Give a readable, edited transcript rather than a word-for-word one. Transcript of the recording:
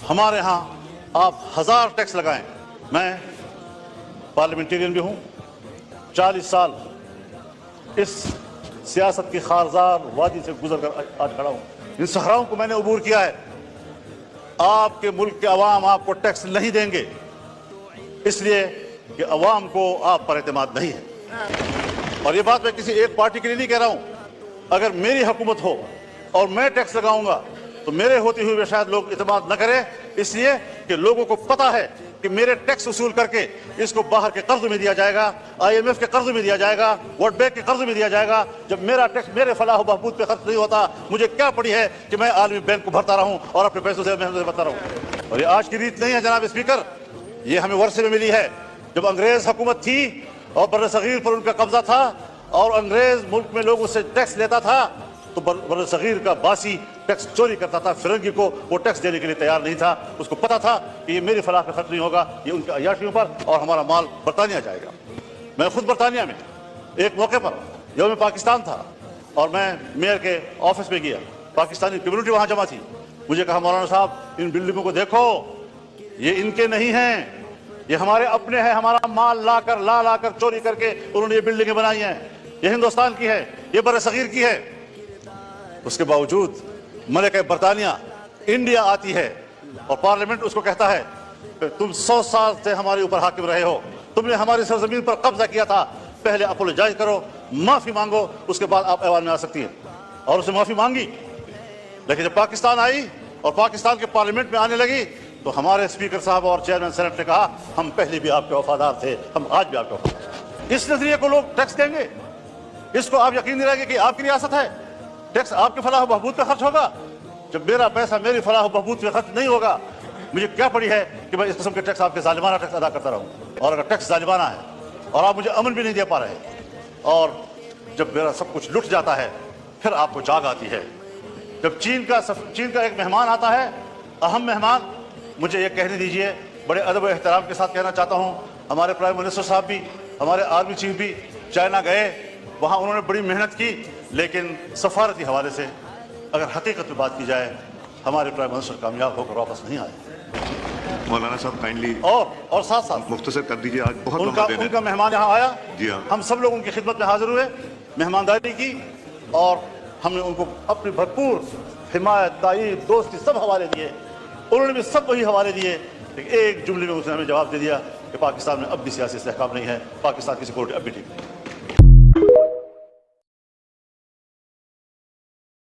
ہمارے ہاں آپ 1000 ٹیکس لگائیں، میں پارلیمنٹیرین بھی ہوں، 40 سال اس سیاست کی خارزار وادی سے گزر کر آج کھڑا ہوں، ان صحراؤں کو میں نے عبور کیا ہے۔ آپ کے ملک کے عوام آپ کو ٹیکس نہیں دیں گے، اس لیے کہ عوام کو آپ پر اعتماد نہیں ہے۔ اور یہ بات میں کسی ایک پارٹی کے لیے نہیں کہہ رہا ہوں، اگر میری حکومت ہو اور میں ٹیکس لگاؤں گا تو میرے ہوتے ہوئے شاید لوگ اعتماد نہ کریں، اس لیے کہ لوگوں کو پتا ہے کہ میرے ٹیکس وصول کر کے اس کو باہر کے قرض میں دیا جائے گا، IMF کے قرض میں دیا جائے گا، ورلڈ بینک کے قرض میں دیا جائے گا۔ جب میرا ٹیکس میرے فلاح و بہبود پہ خرچ نہیں ہوتا، مجھے کیا پڑی ہے کہ میں عالمی بینک کو بھرتا رہوں اور اپنے پیسوں سے محنت سے بھرتا رہوں۔ اور یہ آج کی ریت نہیں ہے جناب اسپیکر، یہ ہمیں ورثے میں ملی ہے۔ جب انگریز حکومت تھی اور بر صغیر پر ان کا قبضہ تھا اور انگریز ملک میں لوگوں سے ٹیکس لیتا تھا تو بر صغیر کا باسی ٹیکس چوری کرتا تھا، فرنگی کو وہ ٹیکس دینے کے لیے تیار نہیں تھا، اس کو پتا تھا کہ یہ میری فلاح پہ خرچ نہیں ہوگا، یہ ان کی عیاشیوں پر، اور ہمارا مال برطانیہ جائے گا۔ میں خود برطانیہ میں ایک موقع پر یوم پاکستان تھا اور میں میئر کے آفس میں گیا، پاکستانی کمیونٹی وہاں جمع تھی، مجھے کہا مولانا صاحب ان بلڈنگوں کو دیکھو، یہ ان کے نہیں ہیں، یہ ہمارے اپنے ہیں، ہمارا مال لا کر چوری کر کے انہوں نے یہ بلڈنگیں بنائی ہیں، یہ ہندوستان کی ہے، یہ بر صغیر کی ہے۔ اس کے باوجود ملکہ برطانیہ انڈیا آتی ہے اور پارلیمنٹ اس کو کہتا ہے کہ تم 100 سال سے ہمارے اوپر حاکم رہے ہو، تم نے ہماری سرزمین پر قبضہ کیا تھا، پہلے اپولوجائز کرو، معافی مانگو، اس کے بعد آپ ایوان میں آ سکتی ہیں۔ اور اسے معافی مانگی، لیکن جب پاکستان آئی اور پاکستان کے پارلیمنٹ میں آنے لگی تو ہمارے اسپیکر صاحب اور چیئرمین سینٹ نے کہا ہم پہلے بھی آپ کے وفادار تھے، ہم آج بھی آپ کے وفادار ہیں۔ اس نظریے کو لوگ ٹیکس دیں گے، اس کو آپ یقین دلائیں گے کہ آپ کی ریاست ہے، ٹیکس آپ کے فلاح و بہبود پہ خرچ ہوگا۔ جب میرا پیسہ میری فلاح و بہبود پہ خرچ نہیں ہوگا، مجھے کیا پڑی ہے کہ میں اس قسم کے ٹیکس آپ کے ظالمانہ ٹیکس ادا کرتا رہوں۔ اور اگر ٹیکس ظالمانہ ہے اور آپ مجھے امن بھی نہیں دے پا رہے، اور جب میرا سب کچھ لٹ جاتا ہے پھر آپ کو جاگ آتی ہے۔ جب چین کا ایک مہمان آتا ہے، اہم مہمان، مجھے یہ کہنے دیجئے، بڑے ادب و احترام کے ساتھ کہنا چاہتا ہوں، ہمارے پرائم منسٹر صاحب بھی، ہمارے آرمی چیف بھی چائنا گئے، وہاں انہوں نے بڑی محنت کی، لیکن سفارتی حوالے سے اگر حقیقت میں بات کی جائے ہمارے پرائم منسٹر کامیاب ہو کر واپس نہیں آئے۔ مولانا صاحب کائنڈلی اور ساتھ ساتھ مختصر کر دیجیے، آج بہت ان کا مہمان یہاں آیا، جی ہاں، ہم سب لوگ ان کی خدمت میں حاضر ہوئے، مہمانداری کی، اور ہم نے ان کو اپنی بھرپور حمایت، تائید، دوستی سب حوالے دیے، انہوں نے بھی سب وہی حوالے دیے، لیکن ایک جملے میں اس نے ہمیں جواب دے دیا کہ پاکستان میں اب بھی سیاسی استحکام نہیں ہے، پاکستان کی سیکورٹی اب بھی ٹھیک نہیں ہے۔